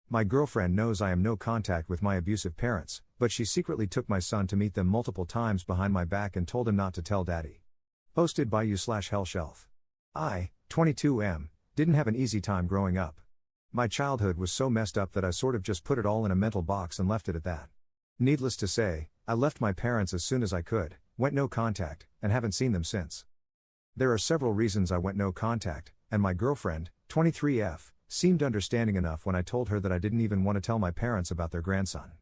My girlfriend knows I am no contact with my abusive parents, but she secretly took my son to meet them multiple times behind my back and told him not to tell daddy. Posted by you/Hellshelf. I, 22M, didn't have an easy time growing up. My childhood was so messed up that I sort of just put it all in a mental box and left it at that. Needless to say, I left my parents as soon as I could, went no contact, and haven't seen them since. There are several reasons I went no contact, and my girlfriend, 23F, seemed understanding enough when I told her that I didn't even want to tell my parents about their grandson.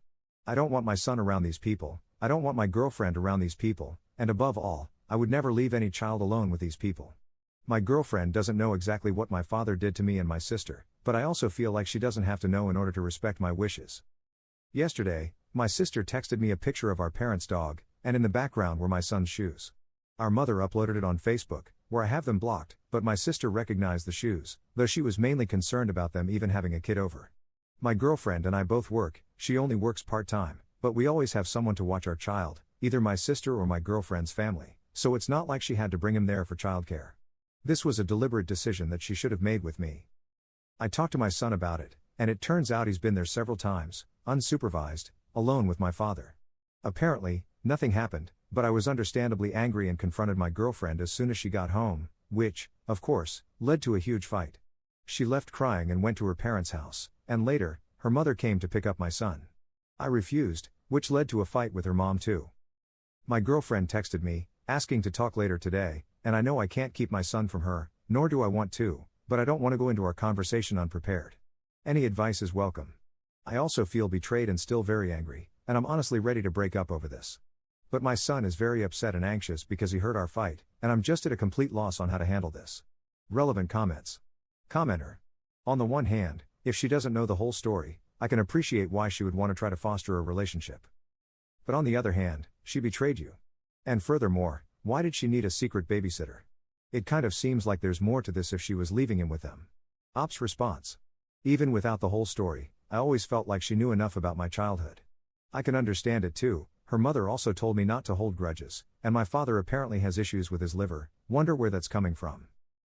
I don't want my son around these people, I don't want my girlfriend around these people, and above all, I would never leave any child alone with these people. My girlfriend doesn't know exactly what my father did to me and my sister, but I also feel like she doesn't have to know in order to respect my wishes. Yesterday, my sister texted me a picture of our parents' dog, and in the background were my son's shoes. Our mother uploaded it on Facebook, where I have them blocked, but my sister recognized the shoes, though she was mainly concerned about them even having a kid over. My girlfriend and I both work, she only works part-time, but we always have someone to watch our child, either my sister or my girlfriend's family, so it's not like she had to bring him there for childcare. This was a deliberate decision that she should have made with me. I talked to my son about it, and it turns out he's been there several times, unsupervised, alone with my father. Apparently, nothing happened, but I was understandably angry and confronted my girlfriend as soon as she got home, which, of course, led to a huge fight. She left crying and went to her parents' house, and later, her mother came to pick up my son. I refused, which led to a fight with her mom too. My girlfriend texted me, asking to talk later today, and I know I can't keep my son from her, nor do I want to, but I don't want to go into our conversation unprepared. Any advice is welcome. I also feel betrayed and still very angry, and I'm honestly ready to break up over this. But my son is very upset and anxious because he heard our fight, and I'm just at a complete loss on how to handle this. Relevant comments. Commenter. On the one hand, if she doesn't know the whole story, I can appreciate why she would want to try to foster a relationship. But on the other hand, she betrayed you. And furthermore, why did she need a secret babysitter? It kind of seems like there's more to this if she was leaving him with them. Op's response. Even without the whole story, I always felt like she knew enough about my childhood. I can understand it too. Her mother also told me not to hold grudges, and my father apparently has issues with his liver, wonder where that's coming from.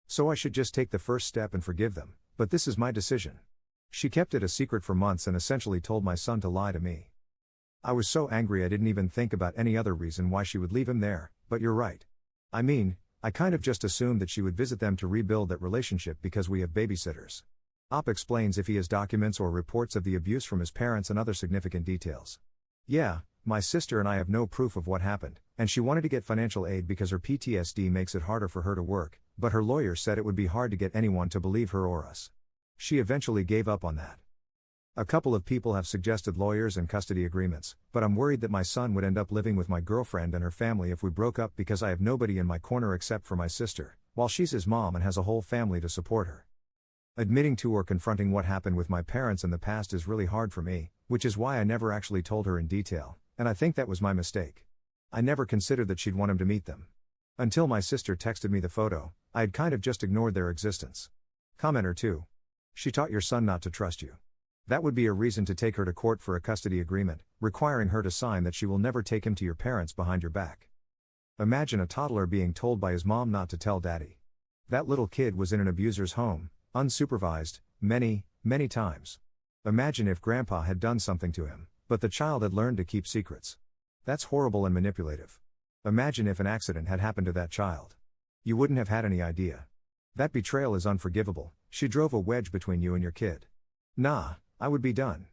So I should just take the first step and forgive them, but this is my decision. She kept it a secret for months and essentially told my son to lie to me. I was so angry I didn't even think about any other reason why she would leave him there, but you're right. I mean, I kind of just assumed that she would visit them to rebuild that relationship because we have babysitters. Op explains if he has documents or reports of the abuse from his parents and other significant details. Yeah, my sister and I have no proof of what happened, and she wanted to get financial aid because her PTSD makes it harder for her to work, but her lawyer said it would be hard to get anyone to believe her or us. She eventually gave up on that. A couple of people have suggested lawyers and custody agreements, but I'm worried that my son would end up living with my girlfriend and her family if we broke up because I have nobody in my corner except for my sister, while she's his mom and has a whole family to support her. Admitting to or confronting what happened with my parents in the past is really hard for me, which is why I never actually told her in detail, and I think that was my mistake. I never considered that she'd want him to meet them. Until my sister texted me the photo, I had kind of just ignored their existence. Commenter 2. She taught your son not to trust you. That would be a reason to take her to court for a custody agreement, requiring her to sign that she will never take him to your parents behind your back. Imagine a toddler being told by his mom not to tell daddy. That little kid was in an abuser's home, unsupervised, many, many times. Imagine if grandpa had done something to him, but the child had learned to keep secrets. That's horrible and manipulative. Imagine if an accident had happened to that child. You wouldn't have had any idea. That betrayal is unforgivable. She drove a wedge between you and your kid. Nah, I would be done.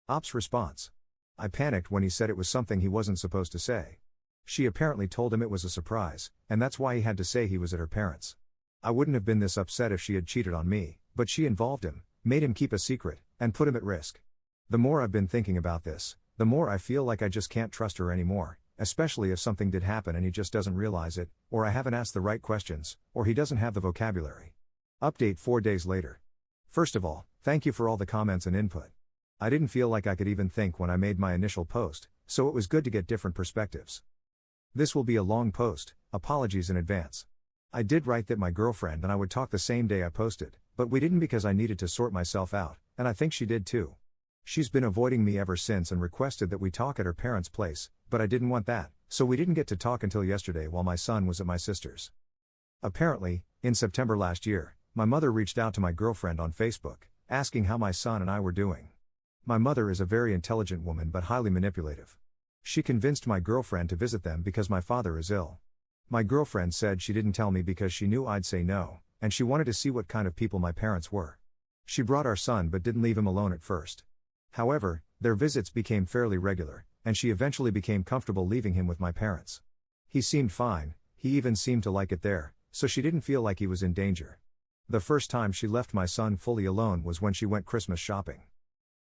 Op's response. I panicked when he said it was something he wasn't supposed to say. She apparently told him it was a surprise, and that's why he had to say he was at her parents'. I wouldn't have been this upset if she had cheated on me, but she involved him, made him keep a secret, and put him at risk. The more I've been thinking about this, the more I feel like I just can't trust her anymore, especially if something did happen and he just doesn't realize it, or I haven't asked the right questions, or he doesn't have the vocabulary. Update 4 days later. First of all, thank you for all the comments and input. I didn't feel like I could even think when I made my initial post, so it was good to get different perspectives. This will be a long post, apologies in advance. I did write that my girlfriend and I would talk the same day I posted, but we didn't because I needed to sort myself out, and I think she did too. She's been avoiding me ever since and requested that we talk at her parents' place, but I didn't want that, so we didn't get to talk until yesterday while my son was at my sister's. Apparently, in September last year, my mother reached out to my girlfriend on Facebook, asking how my son and I were doing. My mother is a very intelligent woman but highly manipulative. She convinced my girlfriend to visit them because my father is ill. My girlfriend said she didn't tell me because she knew I'd say no, and she wanted to see what kind of people my parents were. She brought our son but didn't leave him alone at first. However, their visits became fairly regular, and she eventually became comfortable leaving him with my parents. He seemed fine, he even seemed to like it there, so she didn't feel like he was in danger. The first time she left my son fully alone was when she went Christmas shopping.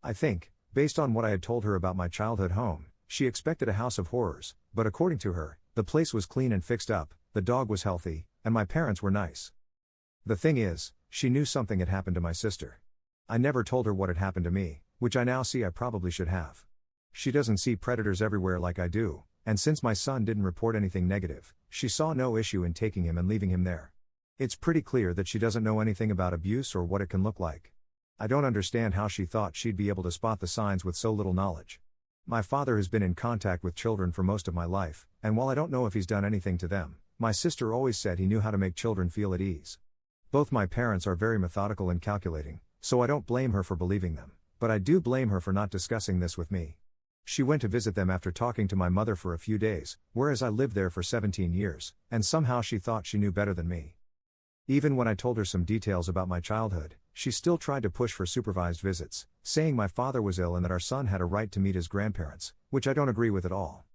I think, based on what I had told her about my childhood home, she expected a house of horrors, but according to her, the place was clean and fixed up, the dog was healthy, and my parents were nice. The thing is, she knew something had happened to my sister. I never told her what had happened to me, which I now see I probably should have. She doesn't see predators everywhere like I do, and since my son didn't report anything negative, she saw no issue in taking him and leaving him there. It's pretty clear that she doesn't know anything about abuse or what it can look like. I don't understand how she thought she'd be able to spot the signs with so little knowledge. My father has been in contact with children for most of my life, and while I don't know if he's done anything to them, my sister always said he knew how to make children feel at ease. Both my parents are very methodical and calculating, so I don't blame her for believing them, but I do blame her for not discussing this with me. She went to visit them after talking to my mother for a few days, whereas I lived there for 17 years, and somehow she thought she knew better than me. Even when I told her some details about my childhood, she still tried to push for supervised visits, saying my father was ill and that our son had a right to meet his grandparents, which I don't agree with at all.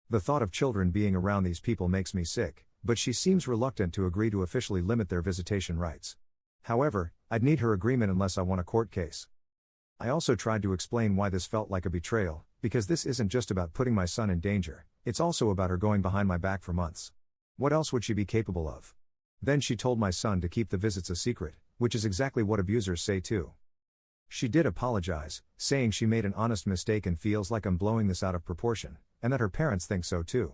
The thought of children being around these people makes me sick, but she seems reluctant to agree to officially limit their visitation rights. However, I'd need her agreement unless I won a court case. I also tried to explain why this felt like a betrayal, because this isn't just about putting my son in danger, it's also about her going behind my back for months. What else would she be capable of? Then she told my son to keep the visits a secret, which is exactly what abusers say too. She did apologize, saying she made an honest mistake and feels like I'm blowing this out of proportion, and that her parents think so too.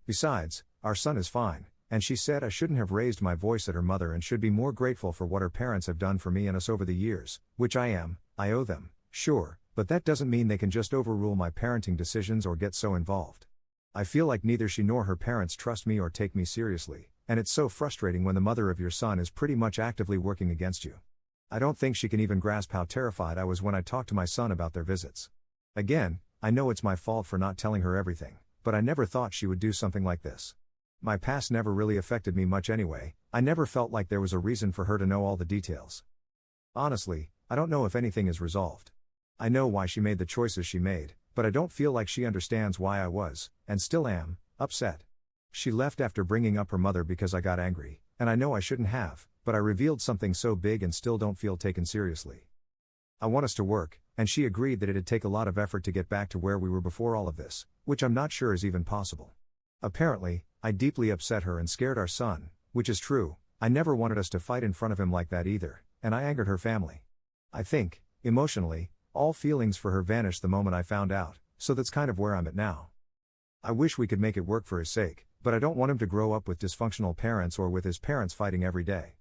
Besides, our son is fine, and she said I shouldn't have raised my voice at her mother and should be more grateful for what her parents have done for me and us over the years, which I am. I owe them, sure, but that doesn't mean they can just overrule my parenting decisions or get so involved. I feel like neither she nor her parents trust me or take me seriously, and it's so frustrating when the mother of your son is pretty much actively working against you. I don't think she can even grasp how terrified I was when I talked to my son about their visits. Again, I know it's my fault for not telling her everything, but I never thought she would do something like this. My past never really affected me much anyway, I never felt like there was a reason for her to know all the details. Honestly, I don't know if anything is resolved. I know why she made the choices she made, but I don't feel like she understands why I was, and still am, upset. She left after bringing up her mother because I got angry, and I know I shouldn't have, but I revealed something so big and still don't feel taken seriously. I want us to work, and she agreed that it'd take a lot of effort to get back to where we were before all of this, which I'm not sure is even possible. Apparently, I deeply upset her and scared our son, which is true. I never wanted us to fight in front of him like that either, and I angered her family. I think, emotionally, all feelings for her vanished the moment I found out, so that's kind of where I'm at now. I wish we could make it work for his sake, but I don't want him to grow up with dysfunctional parents or with his parents fighting every day.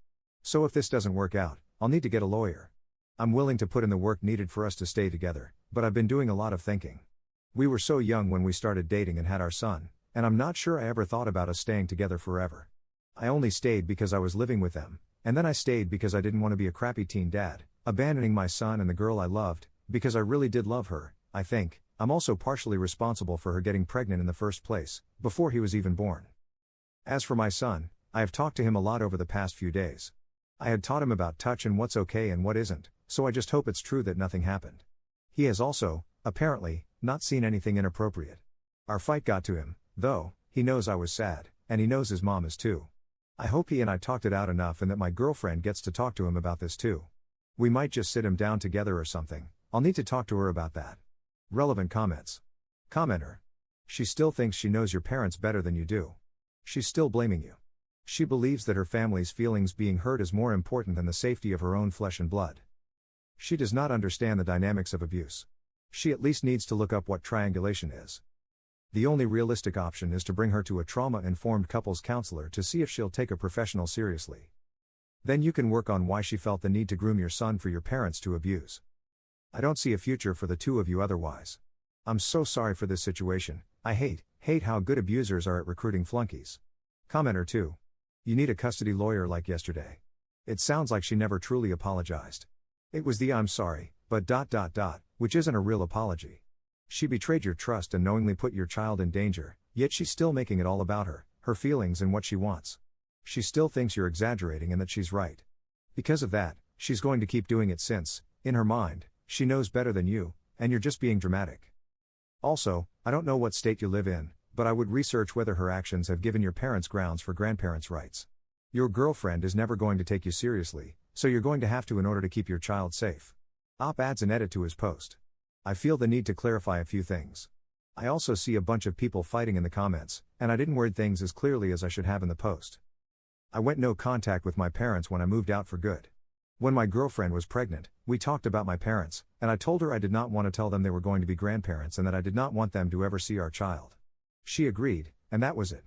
So if this doesn't work out, I'll need to get a lawyer. I'm willing to put in the work needed for us to stay together, but I've been doing a lot of thinking. We were so young when we started dating and had our son, and I'm not sure I ever thought about us staying together forever. I only stayed because I was living with them, and then I stayed because I didn't want to be a crappy teen dad, abandoning my son and the girl I loved, because I really did love her. I think I'm also partially responsible for her getting pregnant in the first place, before he was even born. As for my son, I have talked to him a lot over the past few days. I had taught him about touch and what's okay and what isn't, so I just hope it's true that nothing happened. He has also, apparently, not seen anything inappropriate. Our fight got to him, though. He knows I was sad, and he knows his mom is too. I hope he and I talked it out enough and that my girlfriend gets to talk to him about this too. We might just sit him down together or something. I'll need to talk to her about that. Relevant comments. Commenter. She still thinks she knows your parents better than you do. She's still blaming you. She believes that her family's feelings being hurt is more important than the safety of her own flesh and blood. She does not understand the dynamics of abuse. She at least needs to look up what triangulation is. The only realistic option is to bring her to a trauma-informed couples counselor to see if she'll take a professional seriously. Then you can work on why she felt the need to groom your son for your parents to abuse. I don't see a future for the two of you otherwise. I'm so sorry for this situation. I hate how good abusers are at recruiting flunkies. Commenter 2. You need a custody lawyer like yesterday. It sounds like she never truly apologized. It was the I'm sorry, but ... which isn't a real apology. She betrayed your trust and knowingly put your child in danger, yet she's still making it all about her feelings and what she wants. She still thinks you're exaggerating and that she's right. Because of that, she's going to keep doing it since, in her mind, she knows better than you, and you're just being dramatic. Also, I don't know what state you live in, but I would research whether her actions have given your parents grounds for grandparents' rights. Your girlfriend is never going to take you seriously, so you're going to have to in order to keep your child safe. Adds an edit to his post. I feel the need to clarify a few things. I also see a bunch of people fighting in the comments, and I didn't word things as clearly as I should have in the post. I went no contact with my parents when I moved out for good. When my girlfriend was pregnant, we talked about my parents, and I told her I did not want to tell them they were going to be grandparents and that I did not want them to ever see our child. She agreed, and that was it.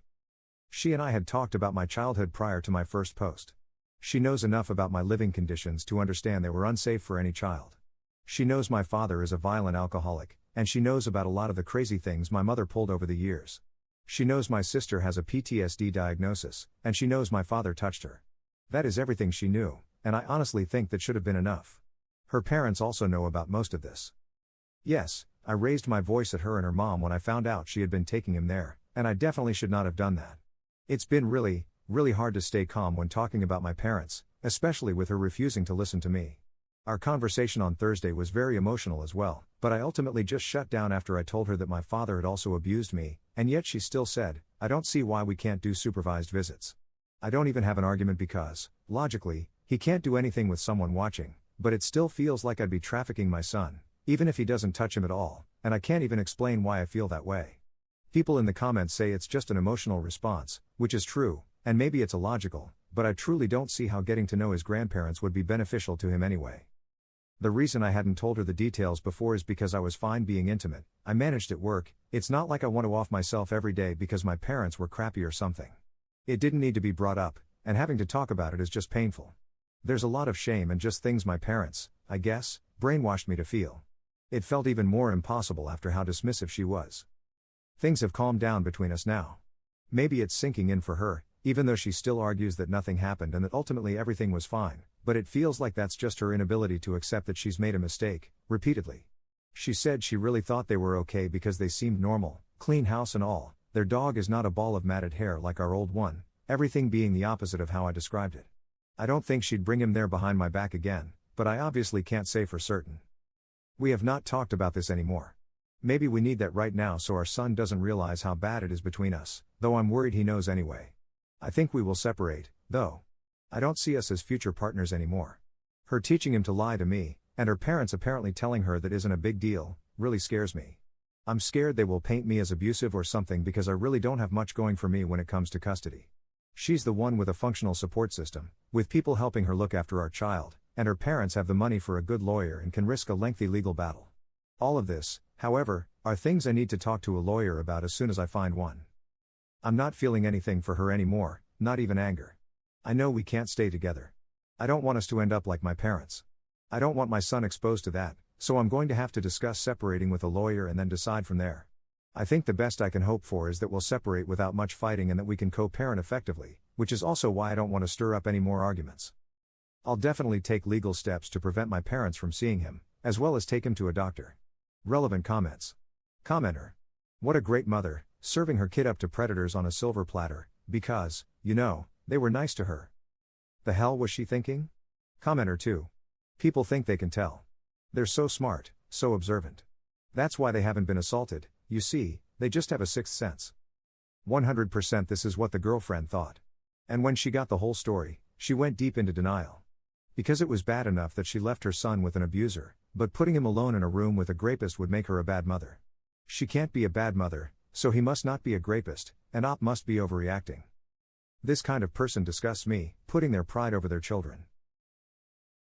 She and I had talked about my childhood prior to my first post. She knows enough about my living conditions to understand they were unsafe for any child. She knows my father is a violent alcoholic, and she knows about a lot of the crazy things my mother pulled over the years. She knows my sister has a PTSD diagnosis, and she knows my father touched her. That is everything she knew, and I honestly think that should have been enough. Her parents also know about most of this. Yes, I raised my voice at her and her mom when I found out she had been taking him there, and I definitely should not have done that. It's been really hard to stay calm when talking about my parents, especially with her refusing to listen to me. Our conversation on Thursday was very emotional as well, but I ultimately just shut down after I told her that my father had also abused me, and yet she still said, I don't see why we can't do supervised visits. I don't even have an argument because, logically, he can't do anything with someone watching, but it still feels like I'd be trafficking my son, even if he doesn't touch him at all, and I can't even explain why I feel that way. People in the comments say it's just an emotional response, which is true, and maybe it's illogical, but I truly don't see how getting to know his grandparents would be beneficial to him anyway. The reason I hadn't told her the details before is because I was fine being intimate. I managed at work. It's not like I want to off myself every day because my parents were crappy or something. It didn't need to be brought up, and having to talk about it is just painful. There's a lot of shame and just things my parents, I guess, brainwashed me to feel. It felt even more impossible after how dismissive she was. Things have calmed down between us now. Maybe it's sinking in for her, even though she still argues that nothing happened and that ultimately everything was fine. But it feels like that's just her inability to accept that she's made a mistake, repeatedly. She said she really thought they were okay because they seemed normal, clean house and all. Their dog is not a ball of matted hair like our old one, everything being the opposite of how I described it. I don't think she'd bring him there behind my back again, but I obviously can't say for certain. We have not talked about this anymore. Maybe we need that right now so our son doesn't realize how bad it is between us, though I'm worried he knows anyway. I think we will separate, though. I don't see us as future partners anymore. Her teaching him to lie to me, and her parents apparently telling her that isn't a big deal, really scares me. I'm scared they will paint me as abusive or something because I really don't have much going for me when it comes to custody. She's the one with a functional support system, with people helping her look after our child, and her parents have the money for a good lawyer and can risk a lengthy legal battle. All of this, however, are things I need to talk to a lawyer about as soon as I find one. I'm not feeling anything for her anymore, not even anger. I know we can't stay together. I don't want us to end up like my parents. I don't want my son exposed to that, so I'm going to have to discuss separating with a lawyer and then decide from there. I think the best I can hope for is that we'll separate without much fighting and that we can co-parent effectively, which is also why I don't want to stir up any more arguments. I'll definitely take legal steps to prevent my parents from seeing him, as well as take him to a doctor. Relevant comments. Commenter. What a great mother, serving her kid up to predators on a silver platter, because, they were nice to her. The hell was she thinking? Commenter 2. People think they can tell. They're so smart, so observant. That's why they haven't been assaulted, you see, they just have a sixth sense. 100% this is what the girlfriend thought. And when she got the whole story, she went deep into denial. Because it was bad enough that she left her son with an abuser, but putting him alone in a room with a rapist would make her a bad mother. She can't be a bad mother, so he must not be a rapist, and must be overreacting. This kind of person disgusts me, putting their pride over their children.